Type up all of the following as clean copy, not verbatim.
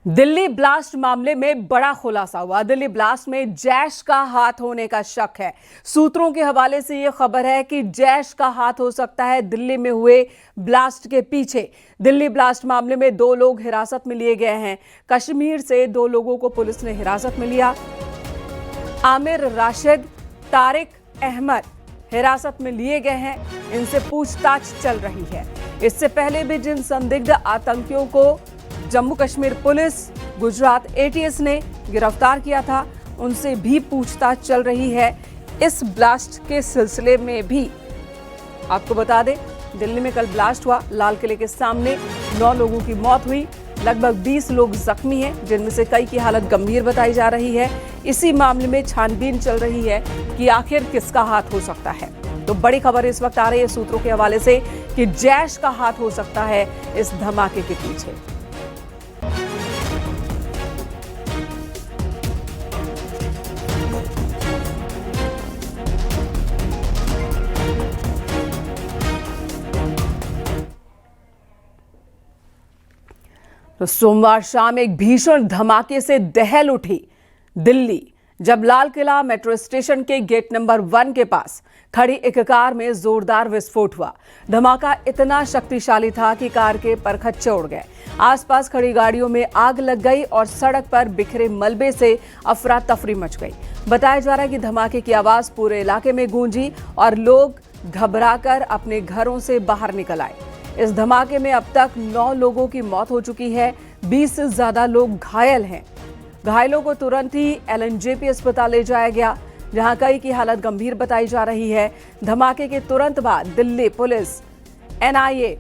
Delhi blast मामले में बड़ा खुलासा हुआ। दिल्ली ब्लास्ट में जैश का हाथ होने का शक है। सूत्रों के हवाले से यह खबर है कि जैश का हाथ हो सकता है दिल्ली में हुए ब्लास्ट के पीछे। दिल्ली ब्लास्ट मामले में 2 लोग हिरासत में लिए गए हैं। कश्मीर से 2 लोगों को पुलिस ने हिरासत में लिया। आमिर राशिद, तारिक अहमद हिरासत में लिए गए हैं। इनसे पूछताछ चल रही है। इससे पहले भी जिन संदिग्ध आतंकियों को जम्मू कश्मीर पुलिस, गुजरात एटीएस ने गिरफ्तार किया था, उनसे भी पूछताछ चल रही है। इस ब्लास्ट के सिलसिले में भी आपको बता दें, दिल्ली में कल ब्लास्ट हुआ। लाल किले के सामने 9 लोगों की मौत हुई, लगभग 20 लोग जख्मी हैं, जिनमें से कई की हालत गंभीर बताई जा रही है। इसी मामले में छानबीन चल रही है कि आखिर किसका हाथ हो सकता है। तो बड़ी खबर इस वक्त आ रही है सूत्रों के हवाले से कि जैश का हाथ हो सकता है इस धमाके के पीछे। तो सोमवार शाम एक भीषण धमाके से दहल उठी दिल्ली, जब लाल किला मेट्रो स्टेशन के गेट नंबर 1 के पास खड़ी एक कार में जोरदार विस्फोट हुआ। धमाका इतना शक्तिशाली था कि कार के परखच्चे उड़ गए। आसपास खड़ी गाड़ियों में आग लग गई और सड़क पर बिखरे मलबे से अफरा तफरी मच गई। बताया जा रहा है कि धमाके की आवाज पूरे इलाके में गूंजी और लोग घबराकर अपने घरों से बाहर निकल आए। इस धमाके में अब तक 9 लोगों की मौत हो चुकी है। 20 से ज्यादा लोग घायल हैं। घायलों को तुरंत ही एलएनजेपी अस्पताल ले जाया गया, जहां कई की हालत गंभीर बताई जा रही है। धमाके के तुरंत बाद दिल्ली पुलिस, एनआईए,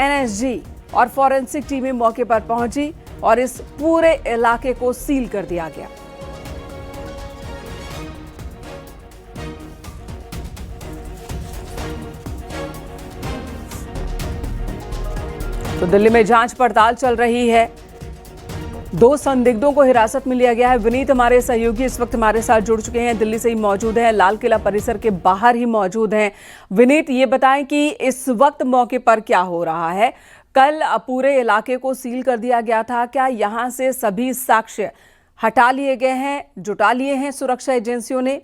एनएसजी और फॉरेंसिक टीमें मौके पर पहुंची और इस पूरे इलाके को सील कर दिया गया। तो दिल्ली में जांच पड़ताल चल रही है। 2 संदिग्धों को हिरासत में लिया गया है। विनीत हमारे सहयोगी इस वक्त हमारे साथ जुड़ चुके हैं, दिल्ली से ही मौजूद हैं, लाल किला परिसर के बाहर ही मौजूद हैं। विनीत, ये बताएं कि इस वक्त मौके पर क्या हो रहा है? कल पूरे इलाके को सील कर दिया गया था, क्या यहां से सभी साक्ष्य हटा लिए गए हैं, जुटा लिए हैं सुरक्षा एजेंसियों ने?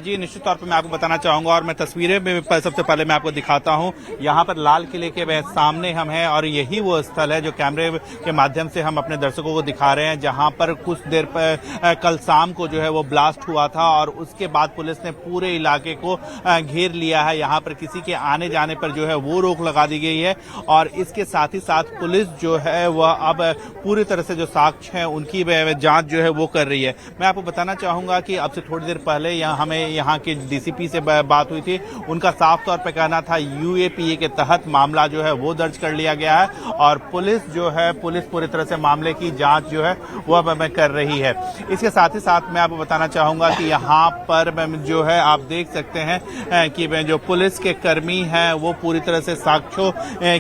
जी, निश्चित तौर पर मैं आपको बताना चाहूंगा और मैं तस्वीरें में सबसे पहले मैं आपको दिखाता हूं। यहाँ पर लाल किले के सामने हम हैं और यही वो स्थल है जो कैमरे के माध्यम से हम अपने दर्शकों को दिखा रहे हैं, जहां पर कुछ देर पर कल शाम को जो है वो ब्लास्ट हुआ था और उसके बाद पुलिस ने पूरे इलाके को घेर लिया है। यहाँ पर किसी के आने जाने पर जो है वो रोक लगा दी गई है और इसके साथ ही साथ पुलिस जो है वह अब पूरी तरह से जो साक्ष्य हैं उनकी जाँच जो है वो कर रही है। मैं आपको बताना चाहूंगा कि अब से थोड़ी देर पहले हमें यहाँ के डीसीपी से बात हुई थी। उनका साफ तौर पे कहना था यूएपीए के तहत मामला जो है वो दर्ज कर लिया गया है और पुलिस पूरी तरह से मामले की जांच जो है वो अब कर रही है। इसके साथ ही साथ मैं आपको बताना चाहूंगा कि यहाँ पर जो है आप देख सकते हैं कि जो पुलिस के कर्मी हैं वो पूरी तरह से साक्ष्यों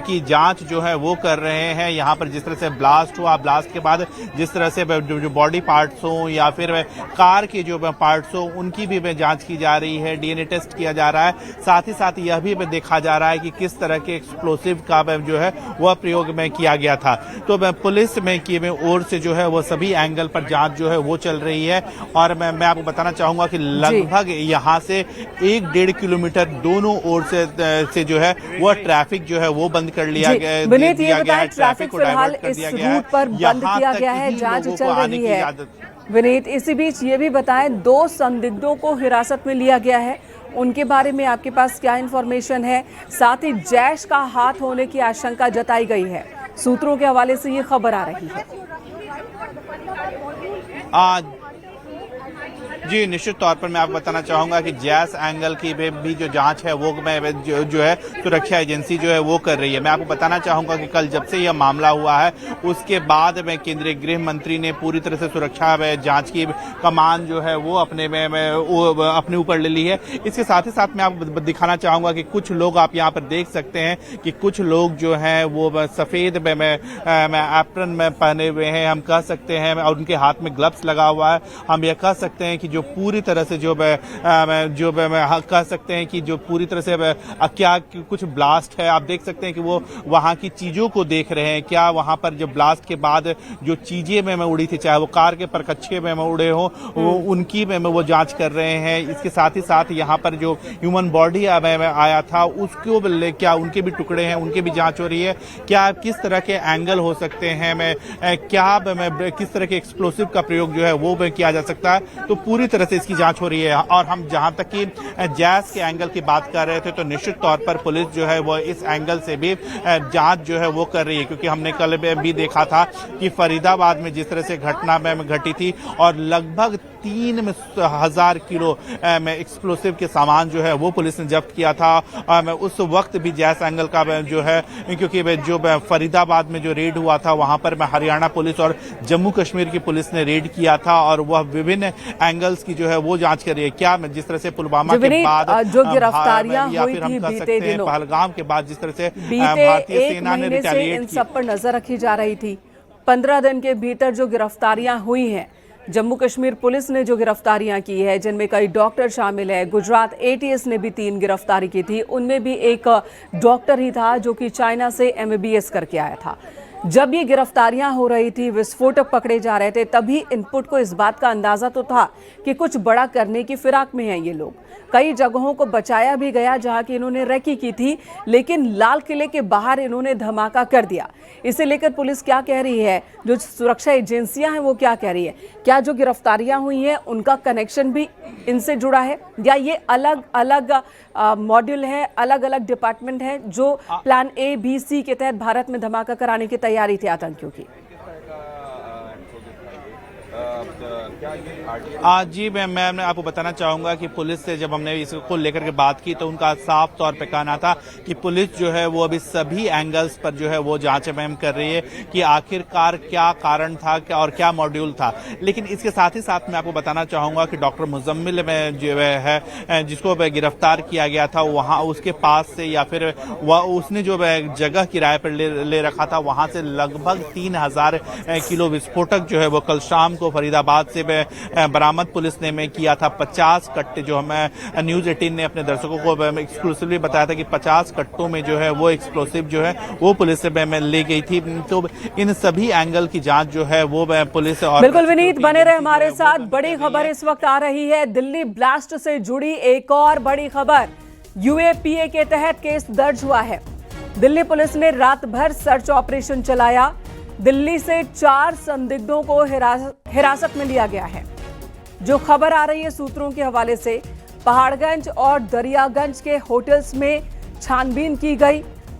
की जांच जो है वो कर रहे हैं। यहाँ पर जिस तरह से ब्लास्ट हुआ, ब्लास्ट के बाद जिस तरह से जो बॉडी पार्ट्स हो या फिर कार के जो पार्ट्स हो उनकी भी जांच की जा रही है, डीएनए टेस्ट किया जा रहा है। साथ ही साथ यह भी देखा जा रहा है कि किस तरह के एक्सप्लोसिव का जो है वह प्रयोग में किया गया था। तो पुलिस में की ओर से जो है वो सभी एंगल पर जांच जो है वो चल रही है और मैं आपको बताना चाहूंगा कि लगभग यहाँ से 1-1.5 किलोमीटर दोनों ओर से जो है वह ट्रैफिक जो है वो बंद कर लिया गया है। ट्रैफिक फिलहाल इस रूट पर बंद किया गया है, जांच चल रही है। विनीत, इसी बीच ये भी बताएं, 2 संदिग्धों को हिरासत में लिया गया है, उनके बारे में आपके पास क्या इन्फॉर्मेशन है? साथ ही जैश का हाथ होने की आशंका जताई गई है। सूत्रों के हवाले से ये खबर आ रही है। जी, निश्चित तौर पर मैं आपको बताना चाहूंगा कि जैश एंगल की भी जो जांच है वो जो है सुरक्षा एजेंसी जो है वो कर रही है। मैं आपको बताना चाहूंगा कि कल जब से यह मामला हुआ है उसके बाद में केंद्रीय गृह मंत्री ने पूरी तरह से सुरक्षा जांच की कमान जो है वो अपने ऊपर ले ली है। इसके साथ ही साथ मैं आपको दिखाना चाहूंगा कि कुछ लोग आप यहाँ पर देख सकते हैं कि कुछ लोग जो है वो सफेद एप्रन में पहने हुए हैं, हम कह सकते हैं, और उनके हाथ में ग्लव्स लगा हुआ है। हम यह कह सकते हैं कि जो जो पूरी तरह से कह सकते हैं कि जो पूरी तरह से क्या कुछ ब्लास्ट है। आप देख सकते हैं कि वो वहां की चीजों को देख रहे हैं, क्या वहां पर जो ब्लास्ट के बाद जो चीजें में उड़ी थी, चाहे वो कार के परकच्छे में उड़े हो, वो उनकी में वो जांच कर रहे हैं। इसके साथ ही साथ यहाँ पर जो ह्यूमन बॉडी आया था उसको क्या उनके भी टुकड़े हैं, उनकी भी जांच हो रही है। क्या किस तरह के एंगल हो सकते हैं, किस तरह के एक्सप्लोसिव का प्रयोग जो है वो किया जा सकता है, तो पूरी तरह से इसकी जांच हो रही है। और हम जहां तक कि जैश के एंगल की बात कर रहे थे, तो निश्चित तौर पर पुलिस जो है वो इस एंगल से भी जांच जो है वो कर रही है, क्योंकि हमने कल भी देखा था कि फरीदाबाद में जिस तरह से घटना में घटी थी और लगभग 3,000 किलो में एक्सप्लोसिव के सामान जो है वो पुलिस ने जब्त किया था। उस वक्त भी जैस एंगल का जो है, क्योंकि जो फरीदाबाद में जो रेड हुआ था वहां पर हरियाणा पुलिस और जम्मू कश्मीर की पुलिस ने रेड किया था और वह विभिन्न एंगल्स की जो है वो जांच कर रही है। क्या जिस तरह से पुलवामा के बाद जो गिरफ्तारियां या हुई फिर हम थी कह बीते सकते हैं दिनों, पहलगाम के बाद जिस तरह से बीते भारतीय एक सेना ने महीने से इन रिटेलिएट सब पर नजर रखी जा रही थी। 15 दिन के भीतर जो गिरफ्तारियां हुई हैं, जम्मू कश्मीर पुलिस ने जो गिरफ्तारियां की है, जिनमें कई डॉक्टर शामिल है। गुजरात एटीएस ने भी 3 गिरफ्तारी की थी, उनमें भी एक डॉक्टर ही था जो कि चाइना से एमबीबीएस करके आया था। जब ये गिरफ्तारियां हो रही थी, विस्फोटक पकड़े जा रहे थे, तभी इनपुट को इस बात का अंदाजा तो था कि कुछ बड़ा करने की फिराक में हैं ये लोग। कई जगहों को बचाया भी गया जहां की इन्होंने रेकी की थी, लेकिन लाल किले के बाहर इन्होंने धमाका कर दिया। इसे लेकर पुलिस क्या कह रही है, जो सुरक्षा एजेंसियां हैं वो क्या कह रही है? क्या जो गिरफ्तारियां हुई हैं उनका कनेक्शन भी इनसे जुड़ा है, या ये अलग अलग मॉड्यूल है, अलग अलग डिपार्टमेंट है जो प्लान ए बी सी के तहत भारत में धमाका कराने की तैयारी थी आतंकियों की? आज जी मैं आपको बताना चाहूंगा कि पुलिस से जब हमने इसको लेकर के बात की तो उनका साफ तौर पे कहना था कि पुलिस जो है वो अभी सभी एंगल्स पर जो है वो जांच मैम कर रही है कि आखिरकार क्या कारण था और क्या मॉड्यूल था। लेकिन इसके साथ ही साथ मैं आपको बताना चाहूंगा कि डॉक्टर मुजम्मिल में जो है जिसको गिरफ्तार किया गया था, वहां उसके पास से या फिर उसने जो जगह किराए पर ले रखा था, वहां से लगभग 3,000 किलो विस्फोटक जो है वो कल शाम को फरीदाबाद से बरामद पुलिस ने किया था। 50 कट्टे जो हमें न्यूज 18 ने अपने दर्शकों को एक्सक्लूसिवली बताया था कि 50 कट्टों में जो है वो एक्सप्लोसिव जो है वो पुलिस से ले गई थी। तो इन सभी एंगल की जांच जो है वो पुलिस और बिल्कुल विनीत बने रहे हमारे साथ। बड़ी खबर इस वक्त आ रही है, दिल्ली ब्लास्ट से जुड़ी एक और बड़ी खबर। यूएपीए के तहत केस दर्ज हुआ है। दिल्ली पुलिस ने रात भर सर्च ऑपरेशन चलाया। दिल्ली से 4 संदिग्धों को हिरासत में लिया गया है। जो खबर आ रही है सूत्रों के हवाले से, पहाड़गंज और दरियागंज के होटल्स में छानबीन की गई।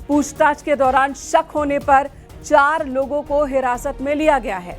पूछताछ के दौरान शक होने पर 4 लोगों को हिरासत में लिया गया है।